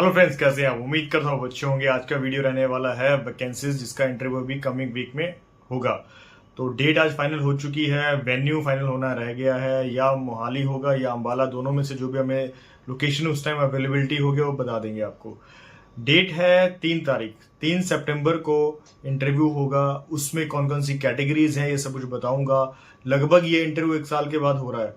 Hello friends, कैसे हैं आप? उम्मीद करता हूँ अच्छे होंगे। आज का वीडियो रहने वाला है वैकेंसीज, जिसका इंटरव्यू भी कमिंग वीक में होगा। तो डेट आज फाइनल हो चुकी है, वेन्यू फाइनल होना रह गया है। या मोहाली होगा या अंबाला, दोनों में से जो भी हमें लोकेशन उस टाइम अवेलेबिलिटी होगी वो बता देंगे आपको। डेट है 3 तारीख, 3 सितंबर को इंटरव्यू होगा। उसमें कौन कौन सी कैटेगरीज हैं ये सब कुछ बताऊंगा। लगभग ये इंटरव्यू 1 साल के बाद हो रहा है,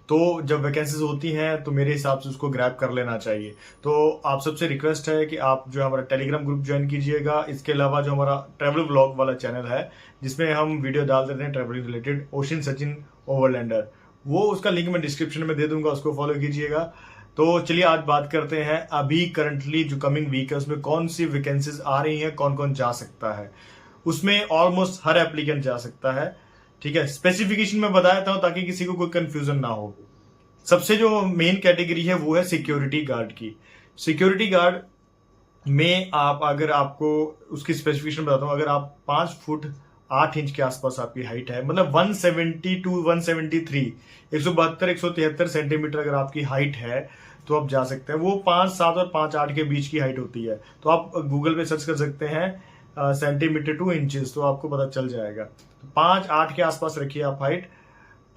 तो जब वैकेंसीज होती हैं तो मेरे हिसाब से उसको ग्रैब कर लेना चाहिए। तो आप सबसे रिक्वेस्ट है कि आप जो हमारा टेलीग्राम ग्रुप ज्वाइन कीजिएगा। इसके अलावा जो हमारा ट्रैवल व्लॉग वाला चैनल है, जिसमें हम वीडियो डाल देते हैं ट्रैवलिंग रिलेटेड, ओशन सचिन ओवरलैंडर, वो उसका लिंक मैं डिस्क्रिप्शन में दे दूंगा, उसको फॉलो कीजिएगा। तो चलिए आज बात करते हैं अभी करंटली जो कमिंग वीक है उसमें कौन सी वैकेंसीज आ रही हैं, कौन कौन जा सकता है। उसमें ऑलमोस्ट हर एप्लीकेंट जा सकता है। ठीक है, स्पेसिफिकेशन में बताया था ताकि किसी को कोई कंफ्यूजन ना हो। सबसे जो मेन कैटेगरी है वो है सिक्योरिटी गार्ड की। सिक्योरिटी गार्ड में आप, अगर आपको उसकी स्पेसिफिकेशन बताता हूं, अगर आप 5 फुट 8 इंच के आसपास आपकी हाइट है, मतलब 170 टू 173, 172 173 सेंटीमीटर अगर आपकी हाइट है तो आप जा सकते हैं। वो 5'7" और 5'8" के बीच की हाइट होती है। तो आप गूगल पे सर्च कर सकते हैं सेंटीमीटर टू इंचेस, तो आपको पता चल जाएगा। तो 5'8" के आसपास रखिए आप हाइट।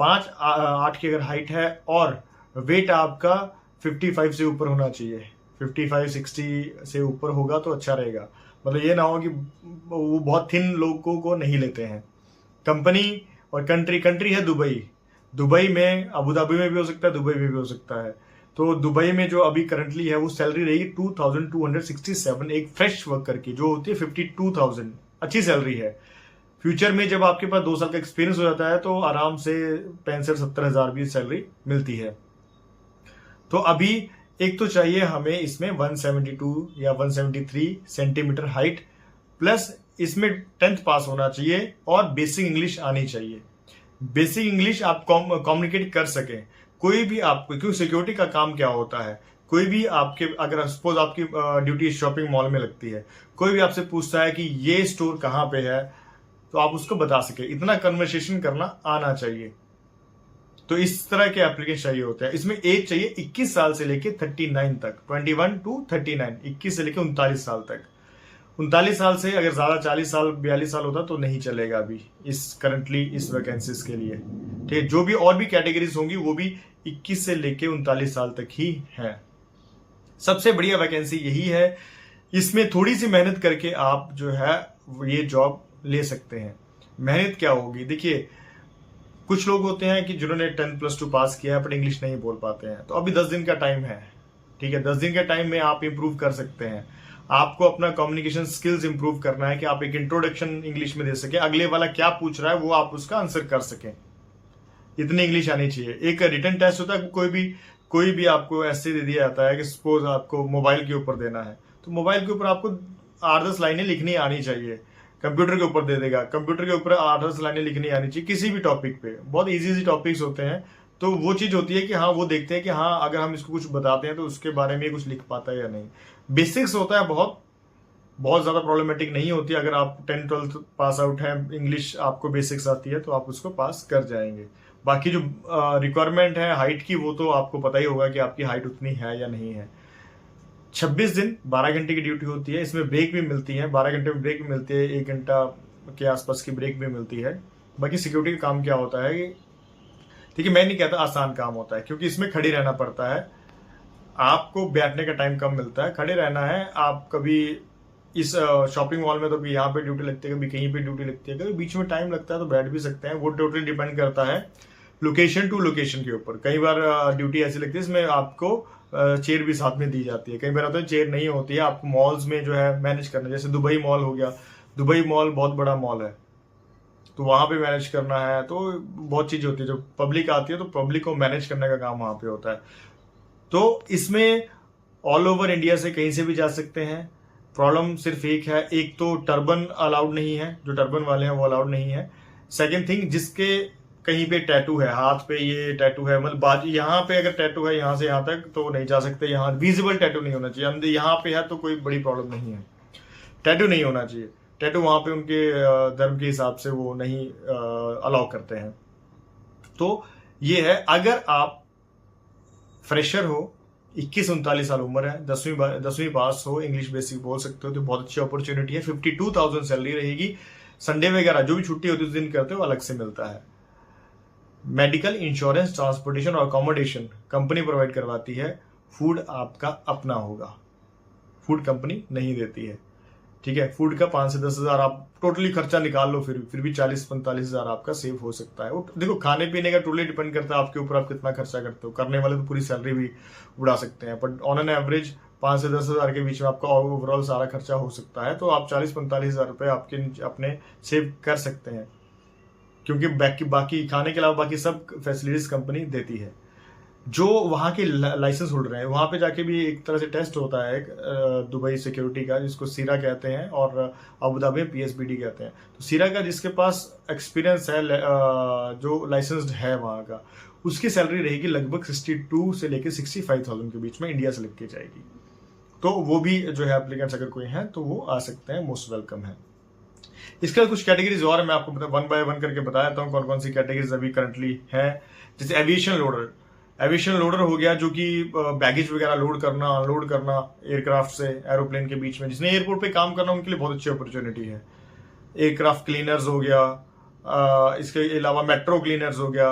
5'8" की अगर हाइट है और वेट आपका 55 से ऊपर होना चाहिए। 55-60 से ऊपर होगा तो अच्छा रहेगा। मतलब ये ना हो कि वो बहुत थिन लोगों को नहीं लेते हैं। कंपनी और कंट्री है दुबई। दुबई में, अबू धाबी में भी हो सकता है, दुबई में भी हो सकता है। तो दुबई में जो अभी करंटली है वो सैलरी रहेगी 2267, एक फ्रेश वर्कर की जो होती है 52,000। अच्छी सैलरी है। फ्यूचर में जब आपके पास 2 साल का एक्सपीरियंस हो जाता है तो आराम से 65-70 हजार भी सैलरी मिलती है। तो अभी एक तो चाहिए हमें इसमें 172 या 173 सेंटीमीटर हाइट, प्लस इसमें 10th पास होना चाहिए और बेसिक इंग्लिश आनी चाहिए। बेसिक इंग्लिश आप कम्युनिकेट कर सकें। कोई भी आपको, क्योंकि सिक्योरिटी का काम क्या होता है, कोई भी आपके, अगर सपोज आपकी ड्यूटी शॉपिंग मॉल में लगती है, कोई भी आपसे पूछता है कि ये स्टोर कहाँ पे है, तो आप उसको बता सके, इतना कन्वर्सेशन करना आना चाहिए। तो इस तरह के एप्लीकेशन चाहिए होते हैं। इसमें एज चाहिए 21 साल से लेके 39 तक, 21 टू 39, 21 से लेके 39 साल तक। 39 साल से अगर ज्यादा 40 साल 42 साल होता तो नहीं चलेगा अभी इस करंटली इस वैकेंसीज के लिए। ठीक है, जो भी और भी कैटेगरीज होंगी वो भी 21 से लेके 39 साल तक ही है। सबसे बढ़िया वैकेंसी यही है। इसमें थोड़ी सी मेहनत करके आप जो है ये जॉब ले सकते हैं। मेहनत क्या होगी, देखिए, कुछ लोग होते हैं कि जिन्होंने 10+2 पास किया है पर इंग्लिश नहीं बोल पाते हैं, तो अभी 10 दिन का टाइम है। ठीक है, 10 दिन के टाइम में आप इंप्रूव कर सकते हैं। आपको अपना कम्युनिकेशन स्किल्स इंप्रूव करना है कि आप एक इंट्रोडक्शन इंग्लिश में दे सके, अगले वाला क्या पूछ रहा है वो आप उसका आंसर कर सकें। इतनी इंग्लिश आनी चाहिए। एक रिटन टेस्ट होता है, कोई भी आपको ऐसे दे दिया जाता है कि सपोज आपको मोबाइल के ऊपर देना है, तो मोबाइल के ऊपर आपको 8-10 लाइनें लिखनी आनी चाहिए। कंप्यूटर के ऊपर दे देगा, कंप्यूटर के ऊपर 8-10 लाइनें लिखनी आनी चाहिए। किसी भी टॉपिक पे बहुत इजी टॉपिक्स होते हैं, तो वो चीज होती है कि हाँ, वो देखते हैं कि हाँ, अगर हम इसको कुछ बताते हैं तो उसके बारे में कुछ लिख पाता है या नहीं। बेसिक्स होता है, बहुत बहुत ज्यादा प्रॉब्लमेटिक नहीं होती। अगर आप 10-12 पास आउट है, इंग्लिश आपको बेसिक्स आती है, तो आप उसको पास कर जाएंगे। बाकी जो रिक्वायरमेंट है हाइट की, वो तो आपको पता ही होगा कि आपकी हाइट उतनी है या नहीं है। 26 दिन 12 घंटे की ड्यूटी होती है। इसमें ब्रेक भी मिलती है, 12 घंटे में ब्रेक भी मिलती है, 1 घंटा के आसपास की ब्रेक भी मिलती है। बाकी सिक्योरिटी का काम क्या होता है, देखिए, मैं नहीं कहता आसान काम होता है, क्योंकि इसमें खड़ी रहना पड़ता है। आपको बैठने का टाइम कम मिलता है, खड़े रहना है। आप कभी इस शॉपिंग मॉल में तो कभी यहाँ पे ड्यूटी लगती है, कभी कहीं पे ड्यूटी लगती है, कभी बीच में टाइम लगता है तो बैठ भी सकते हैं। वो टोटली डिपेंड करता है लोकेशन टू लोकेशन के ऊपर। कई बार ड्यूटी ऐसी लगती है इसमें आपको चेयर भी साथ में दी जाती है। कई बार होता है चेयर नहीं होती है, आपको मॉल्स में जो है मैनेज करना। जैसे दुबई मॉल हो गया, दुबई मॉल बहुत बड़ा मॉल है, तो वहां पे मैनेज करना है। तो बहुत चीज होती है, जो पब्लिक आती है तो पब्लिक को मैनेज करने का काम वहां पे होता है। तो इसमें ऑल ओवर इंडिया से कहीं से भी जा सकते हैं। प्रॉब्लम सिर्फ एक है, एक तो टर्बन अलाउड नहीं है, जो टर्बन वाले हैं वो अलाउड नहीं है। सेकंड थिंग, जिसके कहीं पे टैटू है, हाथ पे ये टैटू है, मतलब बाजू यहाँ पे अगर टैटू है यहाँ से यहाँ तक तो नहीं जा सकते। यहाँ विजिबल टैटू नहीं होना चाहिए। अंदर यहाँ पे है तो कोई बड़ी प्रॉब्लम नहीं है, टैटू नहीं होना चाहिए। टैटू वहां पे उनके धर्म के हिसाब से वो नहीं अलाउ करते हैं। तो ये है, अगर आप फ्रेशर हो 21-39 साल उम्र है, 10वीं पास हो, इंग्लिश बेसिक बोल सकते हो, तो बहुत अच्छी अपॉर्चुनिटी है। 52,000 सैलरी रहेगी। संडे वगैरह जो भी छुट्टी होती है उस दिन करते हो अलग से मिलता है। मेडिकल, इंश्योरेंस, ट्रांसपोर्टेशन और अकोमोडेशन कंपनी प्रोवाइड करवाती है। फूड आपका अपना होगा, फूड कंपनी नहीं देती है। ठीक है, फूड का 5 से 10 हजार आप टोटली खर्चा निकाल लो, फिर भी 40-45 हजार आपका सेव हो सकता है। वो देखो खाने पीने का टोटली डिपेंड करता है आपके ऊपर, आप कितना खर्चा करते हो। करने वाले तो पूरी सैलरी भी उड़ा सकते हैं, बट ऑन एन एवरेज 5 से 10 हजार के बीच में आपका ओवरऑल सारा खर्चा हो सकता है। तो आप 40-45 हजार रुपये आपके अपने सेव कर सकते हैं, क्योंकि बाकी खाने के अलावा बाकी सब फैसिलिटीज कंपनी देती है। जो वहाँ के लाइसेंस होल्डर हैं, वहाँ पे जाके भी एक तरह से टेस्ट होता है दुबई सिक्योरिटी का, जिसको सीरा कहते हैं, और अबू धाबी PSBD कहते हैं। तो सीरा का जिसके पास एक्सपीरियंस है, जो लाइसेंस्ड है वहाँ का, उसकी सैलरी रहेगी लगभग 62 से लेकर 65,000 के बीच में, इंडिया से लिख के जाएगी। तो वो भी जो है एप्लीकेंट्स अगर कोई हैं तो वो आ सकते हैं, मोस्ट वेलकम है। इसके कुछ कैटेगरीज और मैं आपको वन बाय वन करके बता देता हूँ कौन कौन सी कैटेगरीज अभी करंटली है। जैसे एविएशन लोडर हो गया, जो कि बैगेज वगैरह लोड करना अनलोड करना एयरक्राफ्ट से एरोप्लेन के बीच में, जिसने एयरपोर्ट पे काम करना उनके लिए बहुत अच्छी अपॉर्चुनिटी है। एयरक्राफ्ट क्लीनर्स हो गया, इसके अलावा मेट्रो क्लीनर्स हो गया,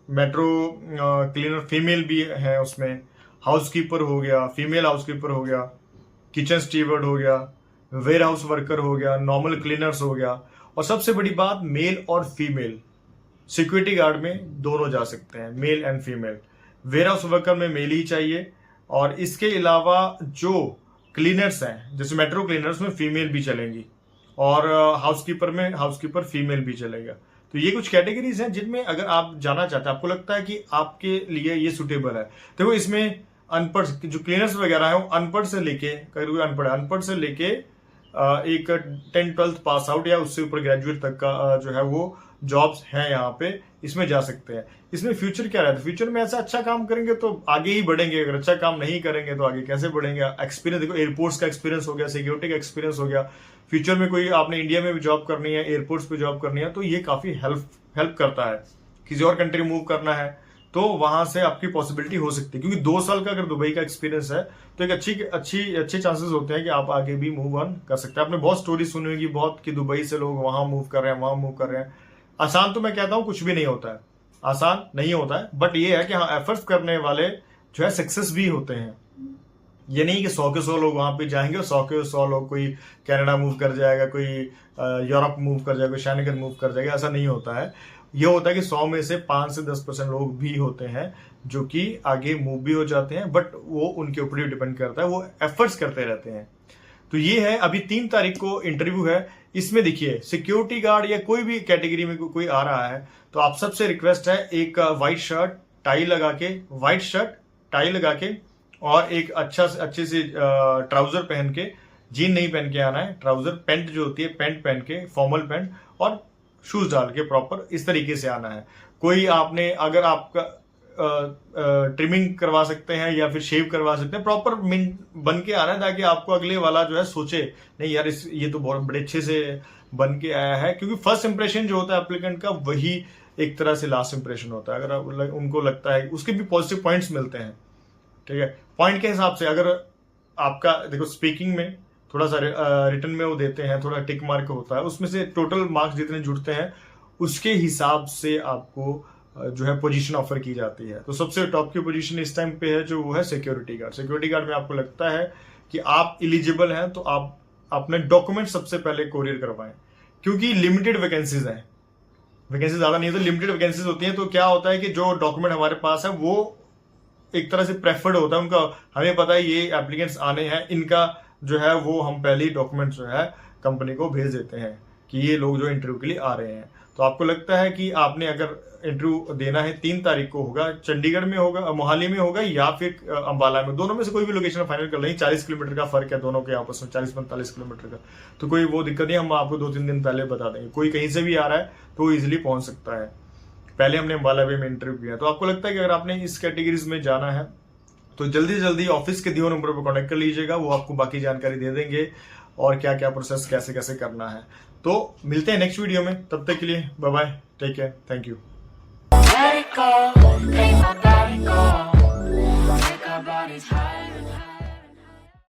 मेट्रो क्लीनर फीमेल भी है उसमें, हाउसकीपर हो गया, फीमेल हाउसकीपर हो गया, किचन स्टीवर्ड हो गया, वेयर हाउस वर्कर हो गया, नॉर्मल क्लीनर्स हो गया, और सबसे बड़ी बात मेल और फीमेल सिक्योरिटी गार्ड में दोनों जा सकते हैं, male and female. Warehouse worker में मेल ही चाहिए, और इसके अलावा जो क्लीनर्स हैं जैसे मेट्रो क्लीनर्स में फीमेल भी चलेंगी, और हाउसकीपर में हाउसकीपर फीमेल भी चलेगा। तो ये कुछ कैटेगरीज हैं जिनमें अगर आप जाना चाहते हैं, आपको लगता है कि आपके लिए ये सुटेबल है। देखो इसमें अनपढ़ जो क्लीनर्स वगैरह है वो अनपढ़ से लेके, कोई अनपढ़ से लेके एक 10-12 पास आउट या उससे ऊपर ग्रेजुएट तक का जो है वो जॉब्स हैं यहाँ पे, इसमें जा सकते हैं। इसमें फ्यूचर क्या रहता है, फ्यूचर में ऐसा अच्छा काम करेंगे तो आगे ही बढ़ेंगे, अगर अच्छा काम नहीं करेंगे तो आगे कैसे बढ़ेंगे। एक्सपीरियंस देखो, एयरपोर्ट्स का एक्सपीरियंस हो गया, सिक्योरिटी का एक्सपीरियंस हो गया। फ्यूचर में कोई आपने इंडिया में भी जॉब करनी है, एयरपोर्ट्स पे जॉब करनी है, तो ये काफी हेल्प करता है। किसी और कंट्री मूव करना है तो वहां से आपकी पॉसिबिलिटी हो सकती है, क्योंकि 2 साल का अगर दुबई का एक्सपीरियंस है तो एक अच्छे चांसेस होते हैं कि आप आगे भी मूव ऑन कर सकते हैं। आपने बहुत स्टोरी सुनी होगी बहुत कि दुबई से लोग वहां मूव कर रहे हैं, वहां मूव कर रहे हैं। आसान तो मैं कहता हूं कुछ भी नहीं होता है, आसान नहीं होता है, बट ये है कि हाँ एफर्ट्स करने वाले जो है सक्सेस भी होते हैं। ये नहीं कि 100 के 100 लोग वहां पे जाएंगे और 100 के 100 लोग, कोई कनाडा मूव कर जाएगा, कोई यूरोप मूव कर जाएगा, कोई शैनगन मूव कर जाएगा, ऐसा नहीं होता है। ये होता है कि 100 में से 5 से 10% लोग भी होते हैं जो कि आगे मूव भी हो जाते हैं, बट वो उनके ऊपर ही डिपेंड करता है, वो एफर्ट्स करते रहते हैं। तो ये है, अभी 3 तारीख को इंटरव्यू है। इसमें देखिए सिक्योरिटी गार्ड या कोई भी कैटेगरी में कोई आ रहा है तो आप सबसे रिक्वेस्ट है एक व्हाइट शर्ट टाई लगा के और एक अच्छे से ट्राउजर पहन के, जीन नहीं पहन के आना है, ट्राउजर पैंट जो होती है पैंट पहन के, फॉर्मल पैंट और शूज डाल के प्रॉपर इस तरीके से आना है। कोई आपने अगर आपका ट्रिमिंग करवा सकते हैं या फिर शेव करवा सकते हैं, प्रॉपर बन के आना है ताकि आपको अगले वाला जो है सोचे नहीं यार ये तो बहुत बड़े अच्छे से बन के आया है, क्योंकि फर्स्ट इंप्रेशन जो होता है एप्लीकेंट का वही एक तरह से लास्ट इंप्रेशन होता है। अगर उनको लगता है उसके भी पॉजिटिव पॉइंट्स मिलते हैं, ठीक है, पॉइंट के हिसाब से। अगर आपका देखो स्पीकिंग में थोड़ा सा रिटर्न में वो देते हैं, थोड़ा टिक मार्क होता है, उसमें से टोटल मार्क्स जितने जुड़ते हैं उसके हिसाब से आपको जो है पोजीशन ऑफर की जाती है। तो सबसे टॉप की पोजीशन इस टाइम पे है जो वो है सिक्योरिटी गार्ड। सिक्योरिटी गार्ड में आपको लगता है कि आप एलिजिबल हैं तो आप अपने डॉक्यूमेंट सबसे पहले कोरियर करवाएं, क्योंकि लिमिटेड वैकेंसीज हैं, वैकेंसी ज्यादा नहीं है तो लिमिटेड वैकेंसीज होती हैं। तो क्या होता है कि जो डॉक्यूमेंट हमारे पास है वो एक तरह से प्रेफर्ड होता है उनका, हमें पता है ये एप्लीकेंट्स आने हैं, इनका जो है वो हम पहले ही डॉक्यूमेंट जो है कंपनी को भेज देते हैं कि ये लोग जो इंटरव्यू के लिए आ रहे हैं। तो आपको लगता है कि आपने अगर इंटरव्यू देना है 3 तारीख को होगा, चंडीगढ़ में होगा, मोहाली में होगा या फिर अंबाला में, दोनों में से कोई भी लोकेशन फाइनल कर लेंगे। 40 किलोमीटर का फर्क है दोनों के आपस में, 40-45 किलोमीटर का, तो कोई वो दिक्कत नहीं, हम आपको 2-3 दिन पहले बता देंगे। कोई कहीं से भी आ रहा है तो इजिली पहुंच सकता है। पहले हमने अंबाला में इंटरव्यू किया। तो आपको लगता है कि अगर आपने इस कैटेगरीज में जाना है तो जल्दी से जल्दी ऑफिस के दिए नंबर पर कॉन्टेक्ट कर लीजिएगा, वो आपको बाकी जानकारी दे देंगे और क्या क्या प्रोसेस कैसे कैसे करना है। तो मिलते हैं नेक्स्ट वीडियो में, तब तक के लिए bye bye, take care, thank you. body's hot.